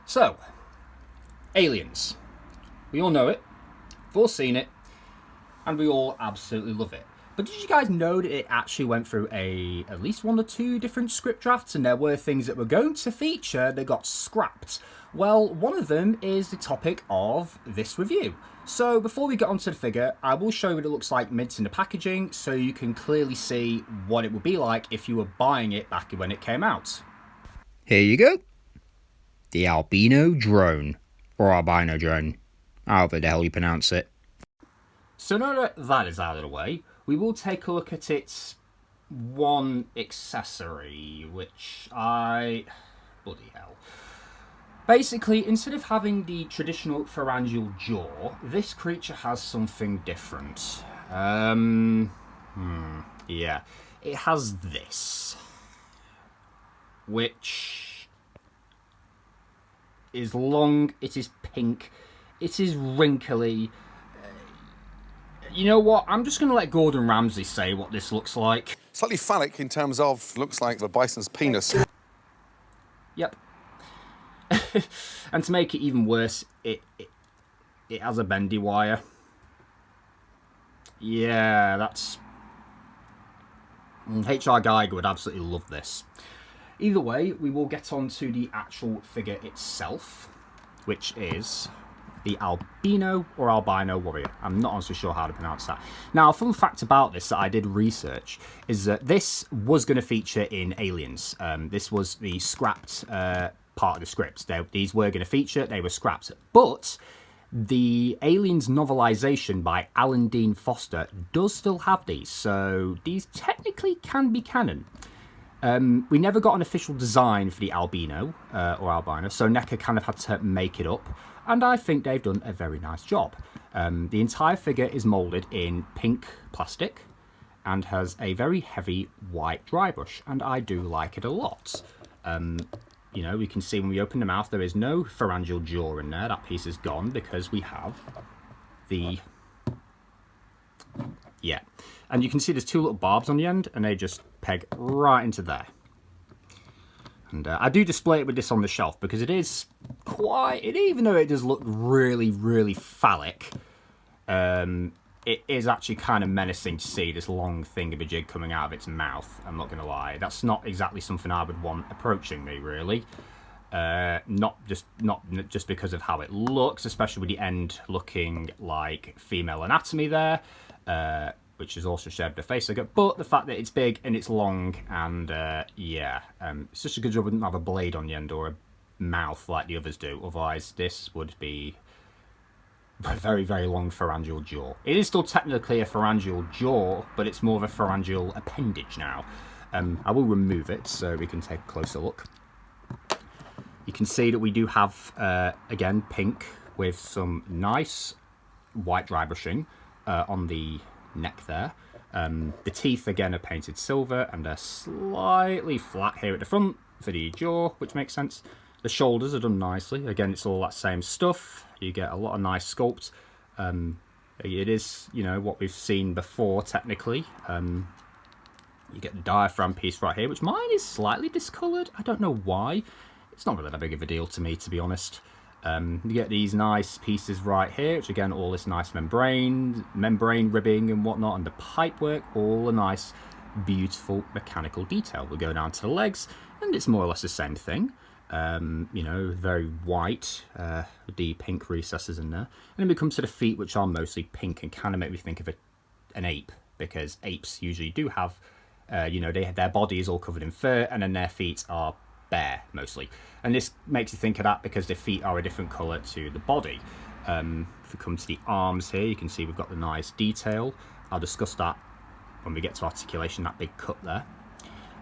So, Aliens. We all know it, we've all seen it, and we all absolutely love it. But did you guys know that it actually went through at least one or two different script drafts, and there were things that were going to feature that got scrapped? Well, one of them is the topic of this review. So before we get onto the figure, I will show you what it looks like mints in the packaging, so you can clearly see what it would be like if you were buying it back when it came out. Here you go. The Albino Drone. Or Albino Drone. However the hell you pronounce it. So now that that is out of the way, we will take a look at its one accessory, which bloody hell. Basically, instead of having the traditional pharyngeal jaw, this creature has something different. Yeah. It has this, which is long, it is pink, it is wrinkly. You know what? I'm just going to let Gordon Ramsay say what this looks like. Slightly phallic in terms of, looks like the bison's penis. Yep. And to make it even worse, it has a bendy wire. Yeah, that's... H.R. Geiger would absolutely love this. Either way, we will get on to the actual figure itself, which is the Albino or Albino Warrior. I'm not honestly sure how to pronounce that. Now, a fun fact about this that I did research is that this was going to feature in Aliens. This was the scrapped part of the script. These were going to feature, they were scrapped. But the Aliens novelization by Alan Dean Foster does still have these, so these technically can be canon. We never got an official design for the Albino, or Albino, so Neca kind of had to make it up, and I think they've done a very nice job. The entire figure is moulded in pink plastic, and has a very heavy white dry brush, and I do like it a lot. You know, we can see when we open the mouth, there is no pharyngeal jaw in there. That piece is gone because we have the... Yeah. And you can see there's two little barbs on the end, and they just peg right into there. And I do display it with this on the shelf because it is quite... Even though it does look really, really phallic, it is actually kind of menacing to see this long thingamajig coming out of its mouth. I'm not going to lie. That's not exactly something I would want approaching me, really. Not just because of how it looks, especially with the end looking like female anatomy there, which is also shared with the face figure. But the fact that it's big and it's long, and yeah, it's just a good job it wouldn't have a blade on the end or a mouth like the others do. Otherwise, this would be a very, very long pharyngeal jaw. It is still technically a pharyngeal jaw, but it's more of a pharyngeal appendage now. I will remove it so we can take a closer look. You can see that we do have, again, pink with some nice white dry brushing on the neck there. The teeth, again, are painted silver, and they're slightly flat here at the front for the jaw, which makes sense. The shoulders are done nicely. Again, it's all that same stuff. You get a lot of nice sculpt. It is, you know, what we've seen before, technically. You get the diaphragm piece right here, which mine is slightly discoloured. I don't know why. It's not really that big of a deal to me, to be honest. You get these nice pieces right here, which again, all this nice membrane ribbing and whatnot, and the pipework, all a nice, beautiful mechanical detail. We'll go down to the legs, and it's more or less the same thing. You know, very white, with the pink recesses in there. And then we come to the feet, which are mostly pink and kind of make me think of an ape, because apes usually do have, you know, their body is all covered in fur, and then their feet are bare, mostly. And this makes you think of that because the feet are a different colour to the body. If we come to the arms here, you can see we've got the nice detail. I'll discuss that when we get to articulation, that big cut there.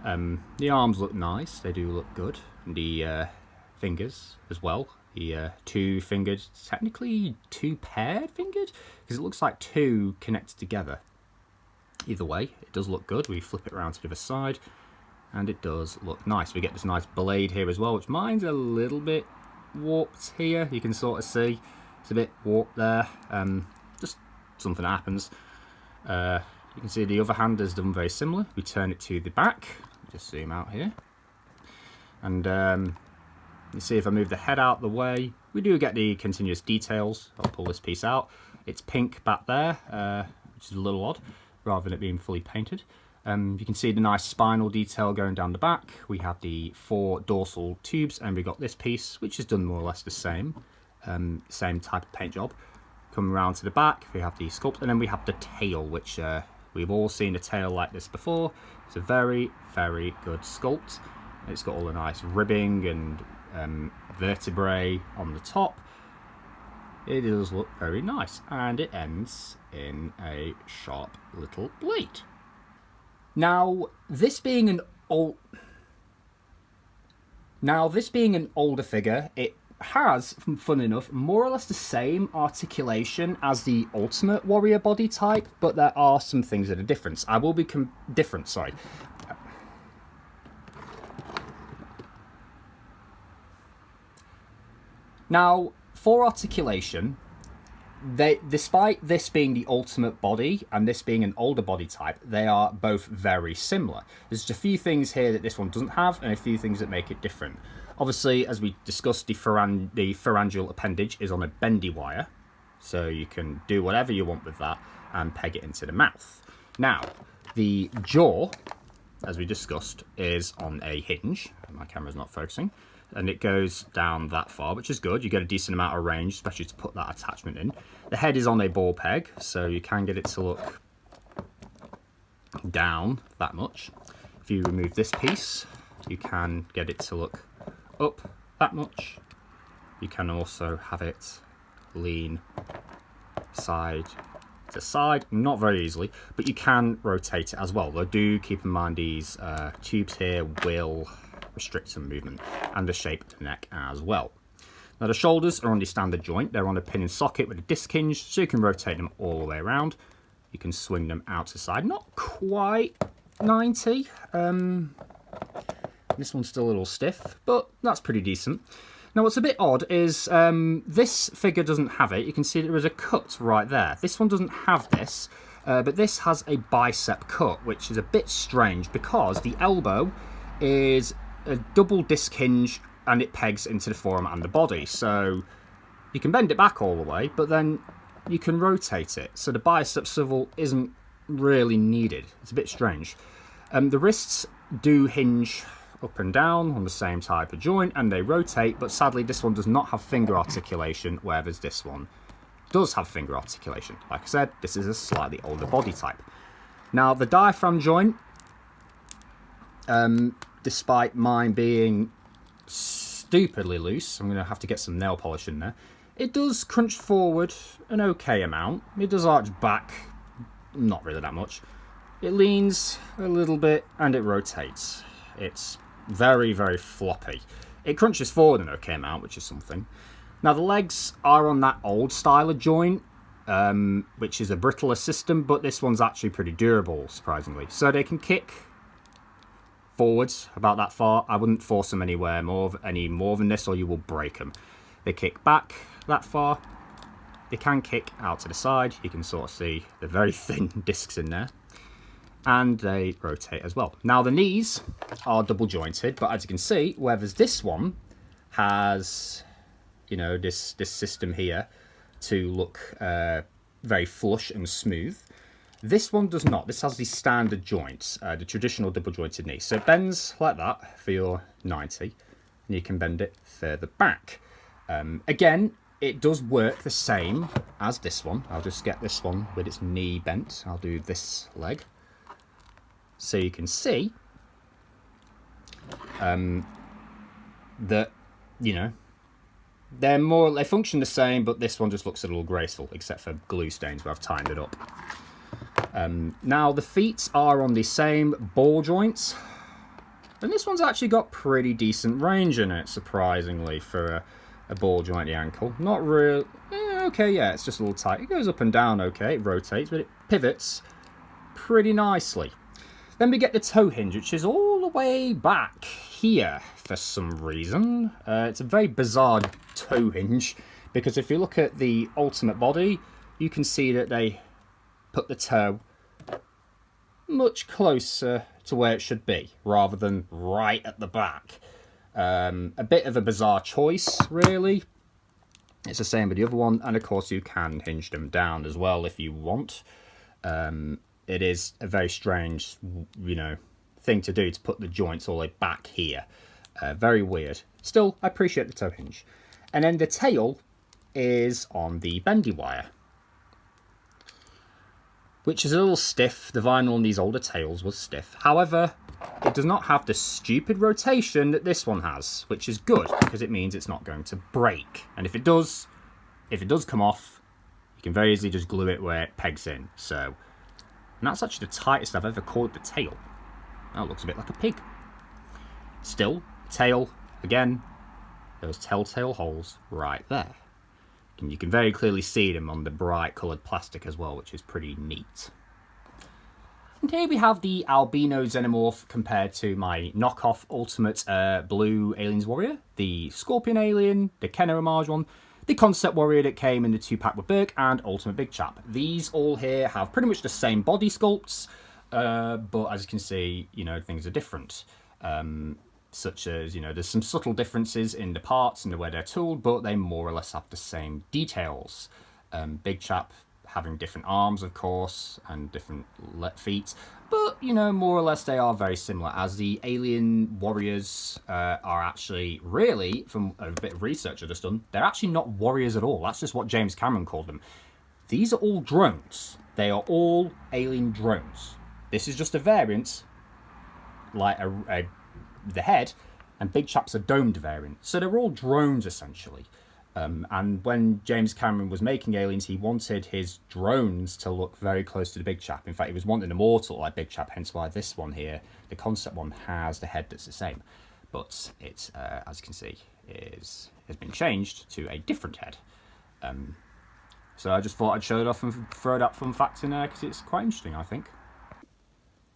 The arms look nice, they do look good. The fingers as well, the two-fingered, technically two-paired fingered, because it looks like two connected together. Either way, it does look good. We flip it around to the other side, and it does look nice. We get this nice blade here as well, which mine's a little bit warped here. You can sort of see it's a bit warped there. Just something that happens. You can see the other hand is done very similar. We turn it to the back. Just zoom out here. And You see if I move the head out the way, we do get the continuous details. I'll pull this piece out. It's pink back there, which is a little odd, rather than it being fully painted. You can see the nice spinal detail going down the back. We have the 4 dorsal tubes, and we've got this piece, which is done more or less the same type of paint job. Coming around to the back, we have the sculpt, and then we have the tail, which we've all seen a tail like this before. It's a very, very good sculpt. It's got all the nice ribbing and vertebrae on the top. It does look very nice, and it ends in a sharp little blade. Now, this being an older figure, it has, fun enough, more or less the same articulation as the Ultimate Warrior body type, but there are some things that are different. Now, for articulation, despite this being the ultimate body and this being an older body type, they are both very similar. There's just a few things here that this one doesn't have and a few things that make it different. Obviously, as we discussed, the pharyngeal appendage is on a bendy wire, so you can do whatever you want with that and peg it into the mouth. Now, the jaw, as we discussed, is on a hinge. My camera's not focusing. And it goes down that far, which is good. You get a decent amount of range, especially to put that attachment in. The head is on a ball peg, so you can get it to look down that much. If you remove this piece, you can get it to look up that much. You can also have it lean side to side, not very easily, but you can rotate it as well. Though do keep in mind these tubes here will restrict some movement, and the shape of the neck as well. Now the shoulders are on the standard joint. They're on a pin and socket with a disc hinge, so you can rotate them all the way around. You can swing them out to the side. Not quite 90. This one's still a little stiff, but that's pretty decent. Now what's a bit odd is this figure doesn't have it. You can see there is a cut right there. This one doesn't have this, but this has a bicep cut, which is a bit strange because the elbow is a double disc hinge and it pegs into the forearm and the body, so you can bend it back all the way, but then you can rotate it, so the bicep swivel isn't really needed. It's a bit strange. The wrists do hinge up and down on the same type of joint and they rotate, but sadly this one does not have finger articulation, whereas this one does have finger articulation. Like I said, this is a slightly older body type. Now the diaphragm joint, despite mine being stupidly loose, I'm going to have to get some nail polish in there, it does crunch forward an okay amount. It does arch back, not really that much. It leans a little bit and it rotates. It's very, very floppy. It crunches forward an okay amount, which is something. Now the legs are on that old style of joint, which is a brittler system, but this one's actually pretty durable, surprisingly. So they can kick forwards about that far. I wouldn't force them any more than this, or you will break them. They kick back that far. They can kick out to the side. You can sort of see the very thin discs in there, and they rotate as well. Now the knees are double jointed, but as you can see, whereas this one has, you know, this system here to look very flush and smooth, this one does not. This has the standard joints, the traditional double jointed knee. So it bends like that for your 90, and you can bend it further back. Again, it does work the same as this one. I'll just get this one with its knee bent. I'll do this leg. So you can see that, you know, they function the same, but this one just looks a little graceful, except for glue stains where I've timed it up. Now the feet are on the same ball joints, and this one's actually got pretty decent range in it, surprisingly, for a ball jointy ankle. Not real, okay, yeah, it's just a little tight. It goes up and down okay, it rotates, but it pivots pretty nicely. Then we get the toe hinge, which is all the way back here for some reason. It's a very bizarre toe hinge, because if you look at the ultimate body, you can see that they put the toe much closer to where it should be, rather than right at the back. A bit of a bizarre choice, really. It's the same with the other one, and of course you can hinge them down as well if you want. It is a very strange, thing to do, to put the joints all the way back here. Very weird. Still, I appreciate the toe hinge. And then the tail is on the bendy wire, which is a little stiff. The vinyl on these older tails was stiff. However, it does not have the stupid rotation that this one has, which is good because it means it's not going to break. And if it does come off, you can very easily just glue it where it pegs in. So, and that's actually the tightest I've ever coiled the tail. That looks a bit like a pig. Still, tail, again, those telltale holes right there. And you can very clearly see them on the bright coloured plastic as well, which is pretty neat. And here we have the Albino Xenomorph compared to my knockoff Ultimate Blue Aliens Warrior, the Scorpion Alien, the Kenner homage one, the Concept Warrior that came in the 2-pack with Burke, and Ultimate Big Chap. These all here have pretty much the same body sculpts, but as you can see, things are different. Such as, there's some subtle differences in the parts and the way they're tooled, but they more or less have the same details. Big Chap having different arms, of course, and different feet, but, more or less they are very similar, as the Alien Warriors are actually, really, from a bit of research I've just done, they're actually not warriors at all. That's just what James Cameron called them. These are all drones. They are all alien drones. This is just a variant, like the head, and Big Chap's a domed variant. So they're all drones, essentially. And when James Cameron was making Aliens, he wanted his drones to look very close to the Big Chap. In fact, he was wanting them all to look like Big Chap, hence why this one here, the concept one, has the head that's the same. But it, as you can see, has been changed to a different head. So I just thought I'd show it off and throw that fun fact in there, because it's quite interesting, I think.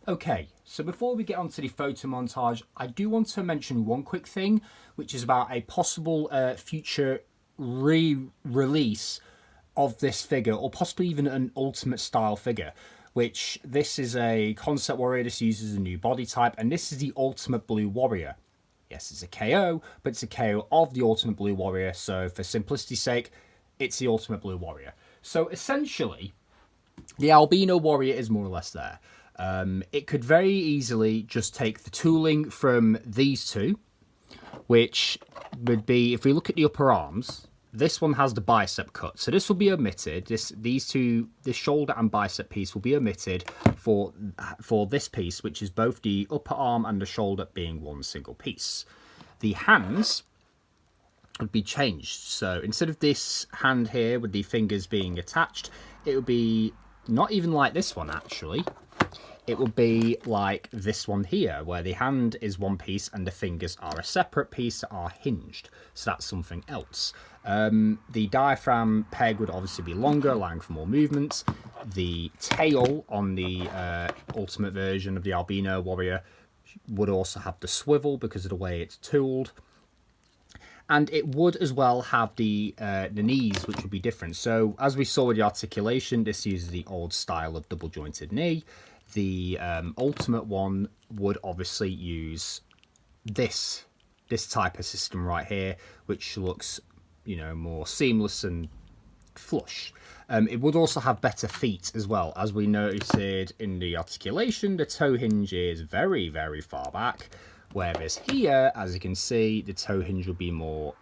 Okay, so before we get on to the photo montage, I do want to mention one quick thing, which is about a possible future re-release of this figure, or possibly even an Ultimate style figure, which this is a Concept Warrior. This uses a new body type, and this is the Ultimate Blue Warrior. Yes, it's a KO, but it's a KO of the Ultimate Blue Warrior, so for simplicity's sake, it's the Ultimate Blue Warrior. So essentially, the Albino Warrior is more or less there. It could very easily just take the tooling from these two, which would be, if we look at the upper arms, this one has the bicep cut, so this will be omitted. This shoulder and bicep piece will be omitted for this piece, which is both the upper arm and the shoulder being one single piece. The hands would be changed, so instead of this hand here with the fingers being attached, it would be not even like this one actually. It would be like this one here, where the hand is one piece and the fingers are a separate piece that are hinged. So that's something else. The diaphragm peg would obviously be longer, allowing for more movement. The tail on the ultimate version of the Albino Warrior would also have the swivel because of the way it's tooled. And it would as well have the knees, which would be different. So as we saw with the articulation, this uses the old style of double jointed knee. The ultimate one would obviously use this type of system right here, which looks, more seamless and flush. It would also have better feet as well. As we noticed in the articulation, the toe hinge is very, very far back, whereas here, as you can see, the toe hinge will be more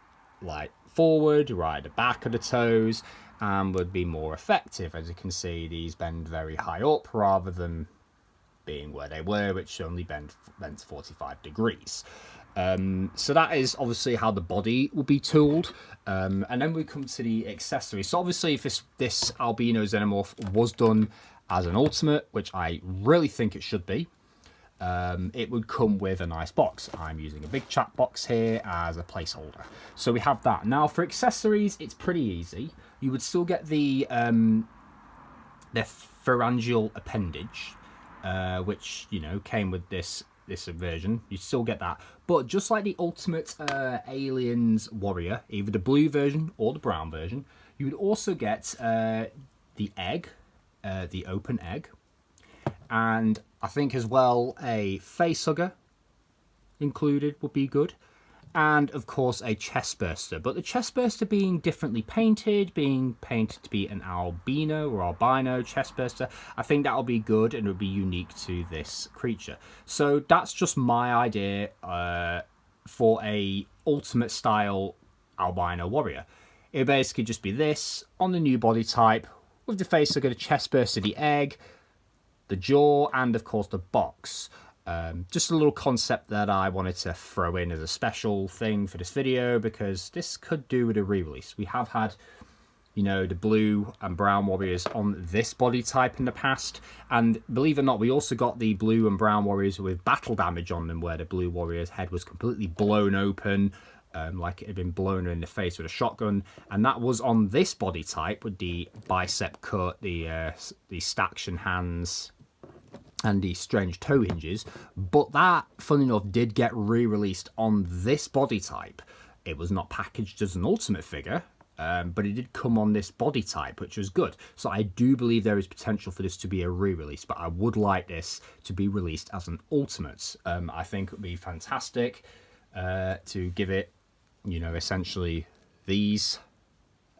like forward, right at the back of the toes, and would be more effective. As you can see, these bend very high up rather than being where they were, which only bent 45 degrees. So that is obviously how the body will be tooled. And then we come to the accessory. So obviously if this Albino Xenomorph was done as an ultimate, which I really think it should be, it would come with a nice box. I'm using a Big Chap box here as a placeholder. So we have that. Now for accessories, it's pretty easy. You would still get the pharyngeal appendage, which, came with this version. You still get that. But just like the Ultimate Aliens Warrior, either the blue version or the brown version, you would also get the egg, the open egg, and I think as well a face hugger included would be good. and of course a chestburster, but the chestburster being differently painted, being painted to be an albino or albino chestburster, I think that'll be good and it'll be unique to this creature. So that's just my idea for a ultimate style albino warrior. It'll basically just be this on the new body type, with the face looking a chestburster, the egg, the jaw, and of course the box. Just a little concept that I wanted to throw in as a special thing for this video, because this could do with a re-release. We have had, you know, the blue and brown warriors on this body type in the past, and believe it or not, we also got the blue and brown warriors with battle damage on them, where the blue warrior's head was completely blown open, like it had been blown in the face with a shotgun, and that was on this body type with the bicep cut, the staction hands, and the strange toe hinges. But that, funny enough, did get re-released on this body type. It was not packaged as an ultimate figure, but it did come on this body type, which was good. So I do believe there is potential for this to be a re-release, but I would like this to be released as an ultimate. I think it would be fantastic to give it, you know, essentially these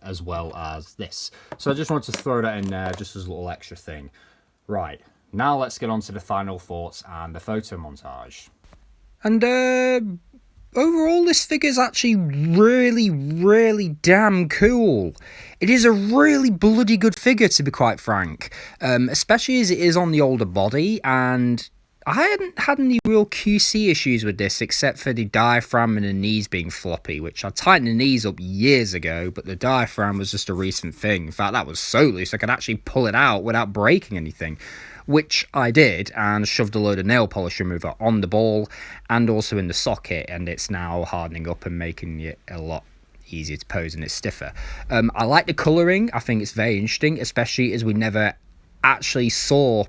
as well as this. So I just wanted to throw that in there just as a little extra thing. Right. Now let's get on to the final thoughts and the photo montage. And overall, this figure's actually really damn cool. It is a really bloody good figure, to be quite frank, especially as it is on the older body, and I hadn't had any real QC issues with this, except for the diaphragm and the knees being floppy, which I tightened the knees up years ago, but the diaphragm was just a recent thing. In fact, that was so loose I could actually pull it out without breaking anything, which I did, and shoved a load of nail polish remover on the ball and also in the socket, and it's now hardening up and making it a lot easier to pose, and it's stiffer. I like the colouring. I think it's very interesting, especially as we never actually saw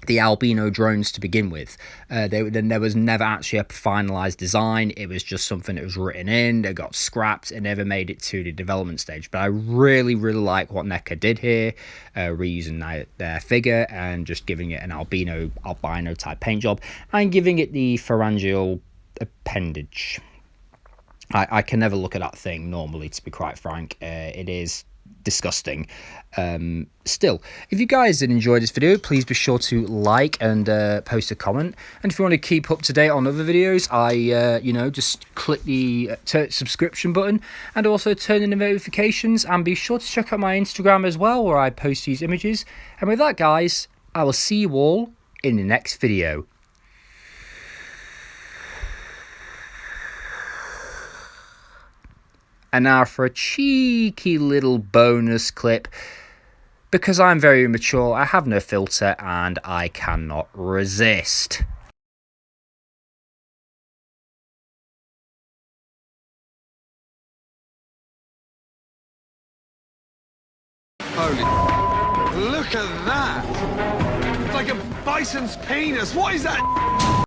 the albino drones to begin with. There was never actually a finalized design. It was just something that was written in, that got scrapped and never made it to the development stage. But I really like what Neca did here, reusing their figure and just giving it an albino type paint job and giving it the pharyngeal appendage. I can never look at that thing normally, to be quite frank. It is disgusting. Still, if you guys did enjoy this video, please be sure to like and post a comment. And if you want to keep up to date on other videos, just click the subscription button and also turn on the notifications, and be sure to check out my Instagram as well, where I post these images. And with that, guys, I will see you all in the next video. And now for a cheeky little bonus clip, because I'm very immature, I have no filter, and I cannot resist. Holy... Look at that! It's like a bison's penis. What is that?